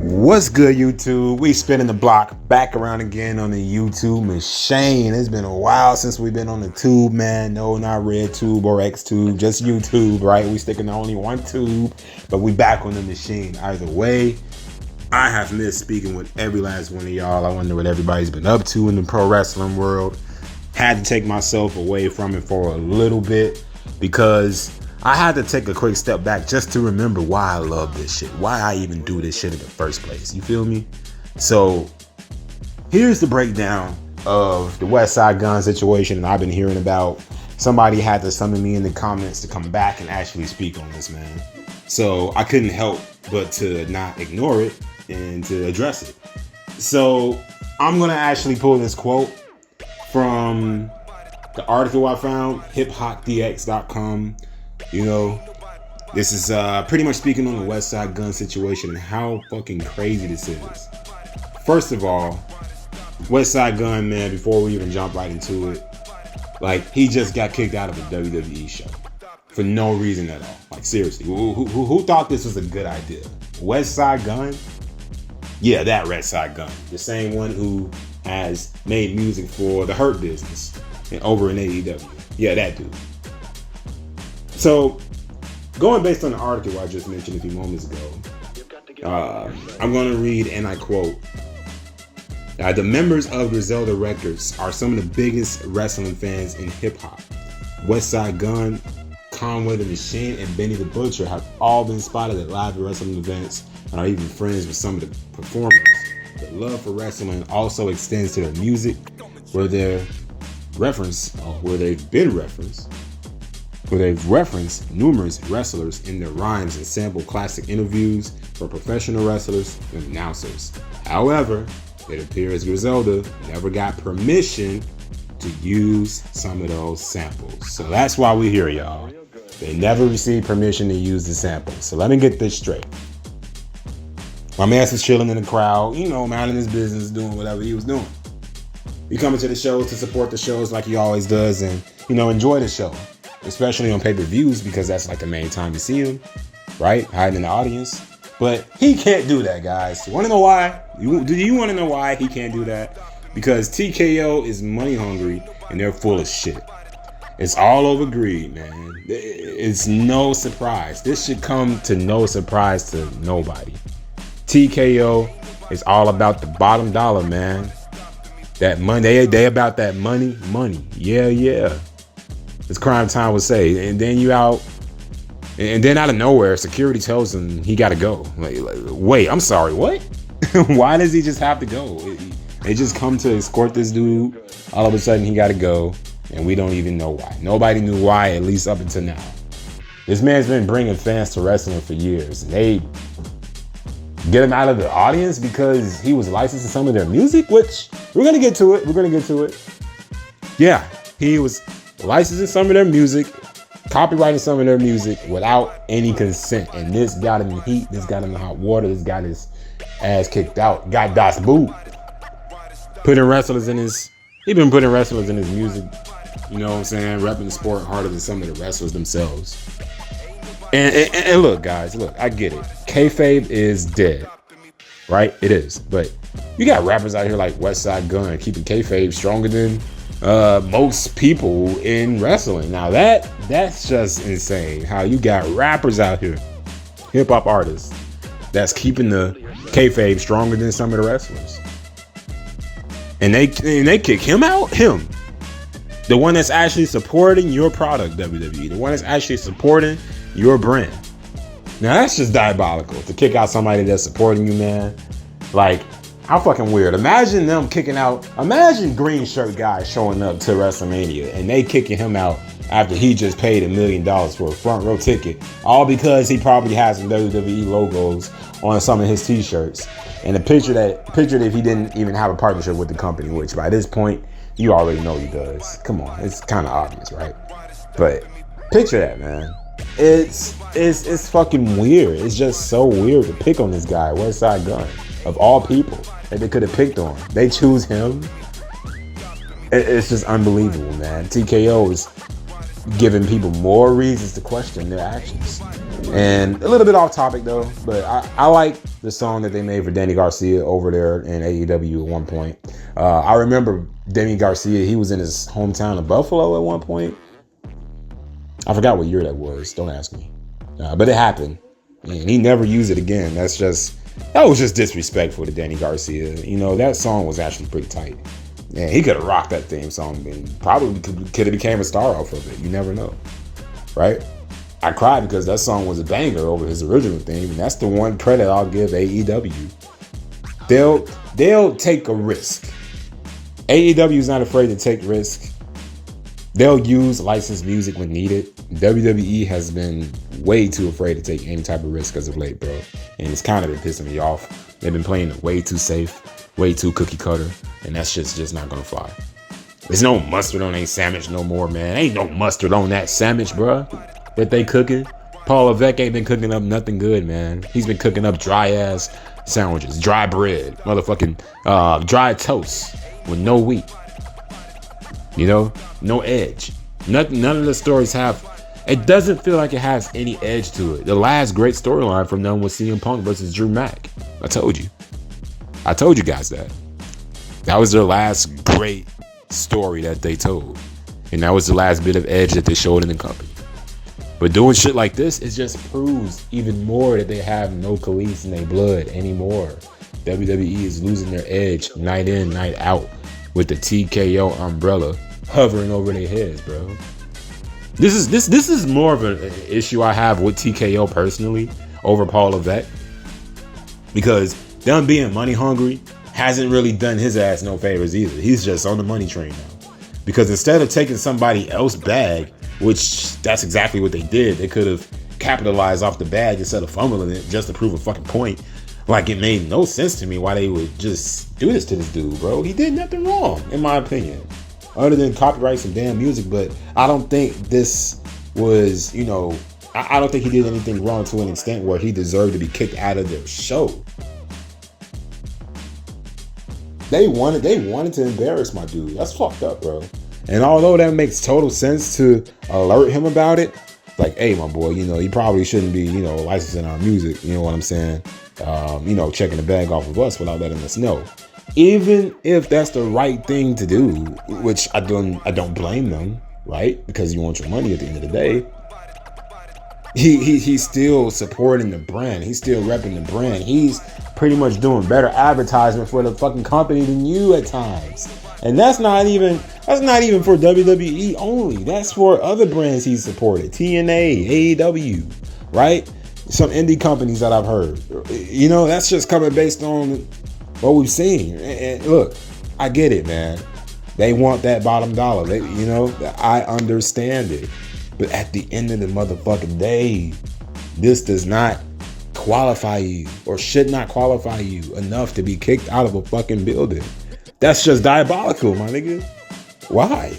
What's good, YouTube? We spinning the block back around again on the YouTube machine. It's been a while since we've been on the tube, man. No, not red tube or X tube, just YouTube, right? We sticking to only one tube, but we back on the machine. Either way, I have missed speaking with every last one of y'all. I wonder what everybody's been up to in the pro wrestling world. Had to take myself away from it for a little bit because I had to take a quick step back just to remember why I love this shit, why I even do this shit in the first place. You feel me? So here's the breakdown of the WestSide Gunn situation and I've been hearing about. Somebody had to summon me in the comments to come back and actually speak on this, man. So I couldn't help but to not ignore it and to address it. So I'm going to actually pull this quote from the article I found, hiphopdx.com. You know, this is pretty much speaking on the WestSide Gunn situation and how fucking crazy this is. First of all, WestSide Gunn, man, before we even jump right into it, like, he just got kicked out of a WWE show for no reason at all. Like, seriously, who thought this was a good idea? WestSide Gunn? Yeah, that WestSide Gunn, the same one who has made music for the Hurt Business and over in AEW. Yeah, that dude. So, going based on the article I just mentioned a few moments ago, I'm going to read, and I quote, the members of Griselda Records are some of the biggest wrestling fans in hip-hop. WestSide Gunn, Conway the Machine, and Benny the Butcher have all been spotted at live wrestling events and are even friends with some of the performers. The love for wrestling also extends to their music, where they've referenced numerous wrestlers in their rhymes and sample classic interviews for professional wrestlers and announcers. However, it appears Griselda never got permission to use some of those samples. So that's why we're here, y'all. They never received permission to use the samples. So let me get this straight. My man's was chilling in the crowd, you know, minding his business, doing whatever he was doing. He coming to the shows to support the shows like he always does and, you know, enjoy the show. Especially on pay-per-views because that's like the main time to see him, right? Hiding in the audience. But he can't do that, guys. You want to know why? Do you want to know why he can't do that? Because TKO is money hungry and they're full of shit. It's all over greed, man. It's no surprise. This should come to no surprise to nobody. TKO is all about the bottom dollar, man. That money, they about that money. Yeah. As Crime Time would say. And then you out, and then out of nowhere, security tells him he got to go. Like, wait, I'm sorry, what? Why does he just have to go? They just come to escort this dude. All of a sudden, he got to go, and we don't even know why. Nobody knew why, at least up until now. This man's been bringing fans to wrestling for years. And they get him out of the audience because he was licensed to some of their music, which we're going to get to it. Yeah, he was licensing some of their music, copyrighting some of their music without any consent. And this got him in heat. This got him in hot water. This got his ass kicked out. Got Das Boot. He been putting wrestlers in his music. You know what I'm saying? Repping the sport harder than some of the wrestlers themselves. And look, guys, I get it. Kayfabe is dead. Right? It is. But you got rappers out here like WestSide Gunn keeping kayfabe stronger than most people in wrestling. Now that's just insane. How you got rappers out here, hip hop artists, that's keeping the kayfabe stronger than some of the wrestlers, and they kick him out. Him, the one that's actually supporting your product, WWE, the one that's actually supporting your brand. Now that's just diabolical to kick out somebody that's supporting you, man. Like, how fucking weird. Imagine them kicking out. Imagine green shirt guy showing up to WrestleMania and they kicking him out after he just paid $1 million for a front row ticket, all because he probably has some WWE logos on some of his t-shirts. And the picture that he didn't even have a partnership with the company, which by this point you already know he does. Come on, it's kind of obvious, right? But picture that, man. It's fucking weird. It's just so weird to pick on this guy, WestSide Gunn, of all people that they could have picked on. They choose him. It's just unbelievable, man. TKO is giving people more reasons to question their actions. And a little bit off topic though, but I like the song that they made for Danny Garcia over there in AEW at one point. I remember Danny Garcia, he was in his hometown of Buffalo at one point. I forgot what year that was, don't ask me. But it happened, and he never used it again. That was just disrespectful to Danny Garcia. You know, that song was actually pretty tight. Yeah, he could have rocked that theme song and probably could have became a star off of it. You never know, right? I cried because that song was a banger over his original theme, and that's the one credit I'll give AEW. They'll take a risk. AEW is not afraid to take risks. They'll use licensed music when needed. WWE has been way too afraid to take any type of risk as of late, bro. And it's kind of been pissing me off. They've been playing it way too safe, way too cookie cutter, and that shit's just not gonna fly. There's no mustard on that sandwich no more, man. Ain't no mustard on that sandwich, bro, that they cooking. Paul Levesque ain't been cooking up nothing good, man. He's been cooking up dry ass sandwiches, dry bread, motherfucking dry toast with no wheat. You know, no edge. None of the stories have. It doesn't feel like it has any edge to it. The last great storyline from them was CM Punk versus Drew Mack. I told you guys that. That was their last great story that they told, and that was the last bit of edge that they showed in the company. But doing shit like this, it just proves even more that they have no Khalees in their blood anymore. WWE is losing their edge night in, night out, with the TKO umbrella hovering over their heads, bro. This is more of an issue I have with TKO personally over Paul Levesque, because them being money hungry hasn't really done his ass no favors either. He's just on the money train now, because instead of taking somebody else's bag, which that's exactly what they did, they could have capitalized off the bag instead of fumbling it just to prove a fucking point. Like, it made no sense to me why they would just do this to this dude, bro. He did nothing wrong, in my opinion, other than copyright some damn music. But I don't think this was, you know, I don't think he did anything wrong to an extent where he deserved to be kicked out of their show. They wanted to embarrass my dude. That's fucked up, bro. And although that makes total sense to alert him about it, like, hey, my boy, you know, you probably shouldn't be, you know, licensing our music. You know what I'm saying? You know, checking the bag off of us without letting us know. Even if that's the right thing to do, which I don't blame them, right? Because you want your money at the end of the day. He's still supporting the brand. He's still repping the brand. He's pretty much doing better advertisement for the fucking company than you at times. And that's not even for WWE only. That's for other brands he's supported. TNA, AEW, right? Some indie companies that I've heard. You know, that's just coming based on what we've seen. And look, I get it, man. They want that bottom dollar. You know, I understand it. But at the end of the motherfucking day, this does not qualify you, or should not qualify you enough to be kicked out of a fucking building. That's just diabolical, my nigga. Why?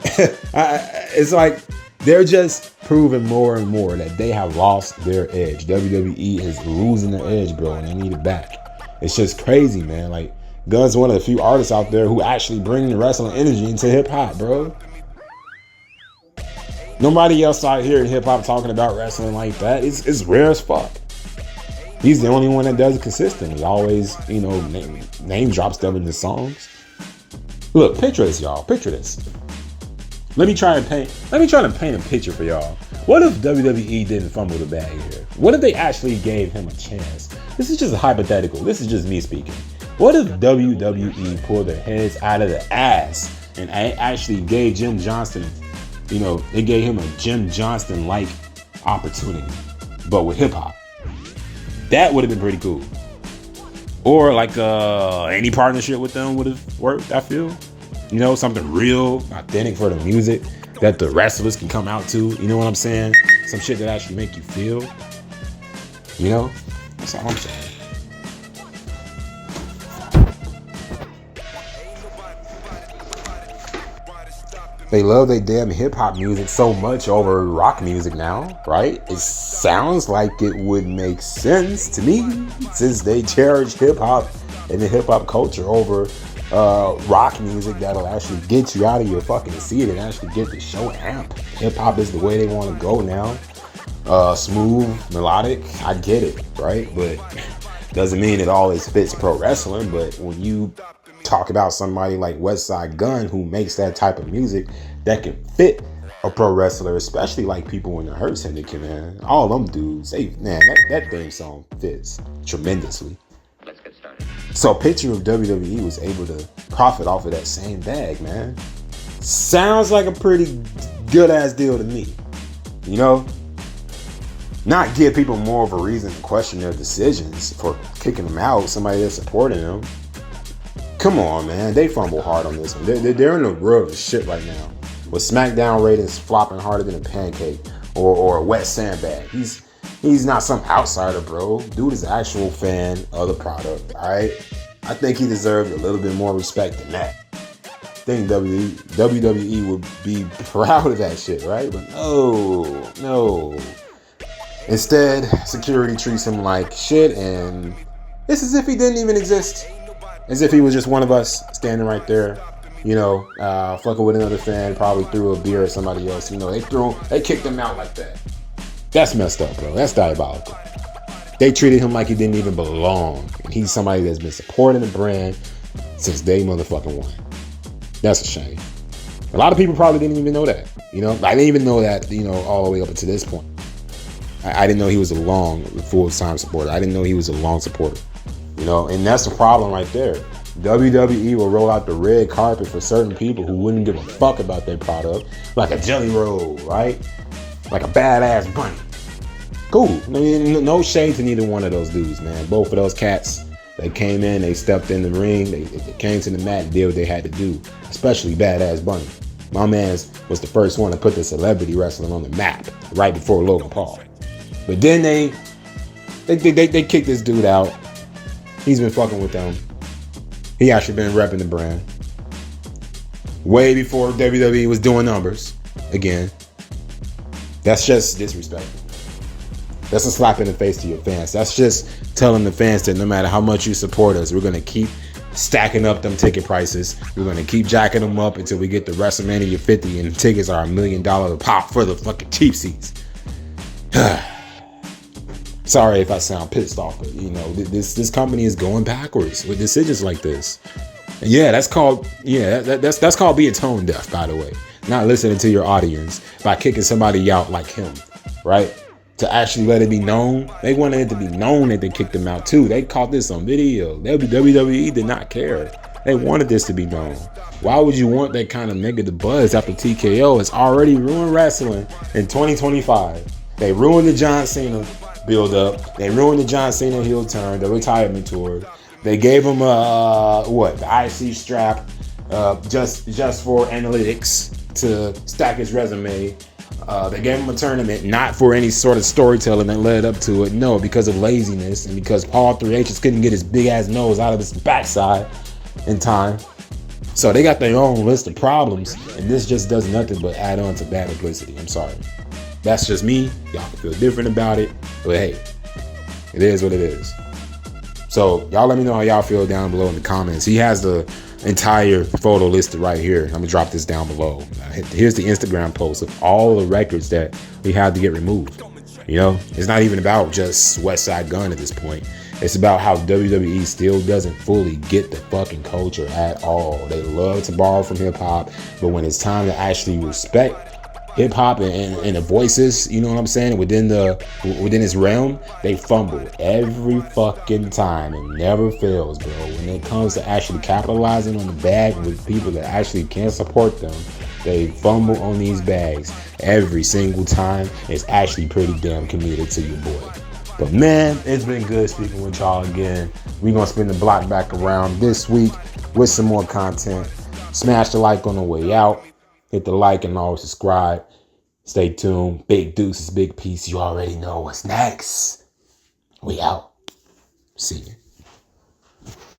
It's like they're just proving more and more that they have lost their edge. WWE is losing their edge, bro, and they need it back. It's just crazy, man. Like, Gunn's one of the few artists out there who actually bring the wrestling energy into hip hop, bro. Nobody else out here in hip hop talking about wrestling like that. It's rare as fuck. He's the only one that does it consistently. Always, you know, name drops them in his songs. Look, picture this, y'all. Picture this. Let me try to paint a picture for y'all. What if WWE didn't fumble the bag here? What if they actually gave him a chance? This is just a hypothetical. This is just me speaking. What if WWE pulled their heads out of the ass and actually gave Jim Johnston, you know, they gave him a Jim Johnston-like opportunity, but with hip hop? That would have been pretty cool. Or like any partnership with them would have worked, I feel. You know, something real, authentic for the music that the wrestlers can come out to. You know what I'm saying? Some shit that actually make you feel. You know? That's all I'm saying. They love their damn hip-hop music so much over rock music now, right? It sounds like it would make sense to me, since they cherish hip-hop and the hip-hop culture over rock music that'll actually get you out of your fucking seat and actually get the show amped. Hip hop is the way they want to go now. Smooth, melodic, I get it, right? But doesn't mean it always fits pro wrestling. But when you talk about somebody like WestSide Gunn who makes that type of music that can fit a pro wrestler, especially like people in the Hurt Syndicate, man, all them dudes, that theme song fits tremendously. Let's get started. So picture if WWE was able to profit off of that same bag, man. Sounds like a pretty good ass deal to me, you know? Not give people more of a reason to question their decisions for kicking them out, somebody that's supporting them. Come on, man. They fumble hard on this one. They're in the world of shit right now. With SmackDown ratings flopping harder than a pancake or a wet sandbag. He's not some outsider, bro. Dude is an actual fan of the product, all right? I think he deserved a little bit more respect than that. I think WWE would be proud of that shit, right? But no. Instead, security treats him like shit, and it's as if he didn't even exist. As if he was just one of us standing right there, fucking with another fan, probably threw a beer at somebody else. They kicked him out like that. That's messed up, bro. That's diabolical. They treated him like he didn't even belong. And he's somebody that's been supporting the brand since day motherfucking one. That's a shame. A lot of people probably didn't even know that. I didn't even know that, all the way up to this point. I didn't know he was a long full-time supporter. I didn't know he was a long supporter. And that's the problem right there. WWE will roll out the red carpet for certain people who wouldn't give a fuck about their product, like a Jelly Roll, right? Like a badass bunny. Cool. No shade to neither one of those dudes, man. Both of those cats, they came in, they stepped in the ring, they came to the mat and did what they had to do, especially Badass Bunny. My man was the first one to put the celebrity wrestling on the map right before Logan Paul. But then they kicked this dude out. He's been fucking with them. He actually been repping the brand way before WWE was doing numbers again. That's just disrespectful. That's a slap in the face to your fans. That's just telling the fans that no matter how much you support us, we're going to keep stacking up them ticket prices. We're going to keep jacking them up until we get to WrestleMania 50 and tickets are $1 million a pop for the fucking cheap seats. Sorry if I sound pissed off, but this company is going backwards with decisions like this. And that's called being tone deaf, by the way. Not listening to your audience by kicking somebody out like him, right? To actually let it be known. They wanted it to be known that they kicked him out too. They caught this on video. WWE did not care. They wanted this to be known. Why would you want that kind of negative buzz after TKO has already ruined wrestling in 2025? They ruined the John Cena build up. They ruined the John Cena heel turn, the retirement tour. They gave him the IC strap just for analytics to stack his resume. They gave him a tournament not for any sort of storytelling that led up to it. No, because of laziness and because Paul 3H couldn't get his big ass nose out of his backside in time. So they got their own list of problems, and this just does nothing but add on to bad publicity. I'm sorry. That's just me. Y'all can feel different about it. But hey, it is what it is. So y'all let me know how y'all feel down below in the comments. He has the entire photo listed right here. I'm going to drop this down below. Here's the Instagram post of all the records that we had to get removed. It's not even about just WestSide Gunn at this point. It's about how WWE still doesn't fully get the fucking culture at all. They love to borrow from hip hop, but when it's time to actually respect hip hop and the voices, you know what I'm saying, within its realm, they fumble every fucking time. It never fails, bro. When it comes to actually capitalizing on the bag with people that actually can support them, they fumble on these bags every single time. It's actually pretty damn committed to your boy. But man, it's been good speaking with y'all again. We're gonna spin the block back around this week with some more content. Smash the like on the way out. Hit the like and always subscribe. Stay tuned. Big deuces, big peace. You already know what's next. We out. See you.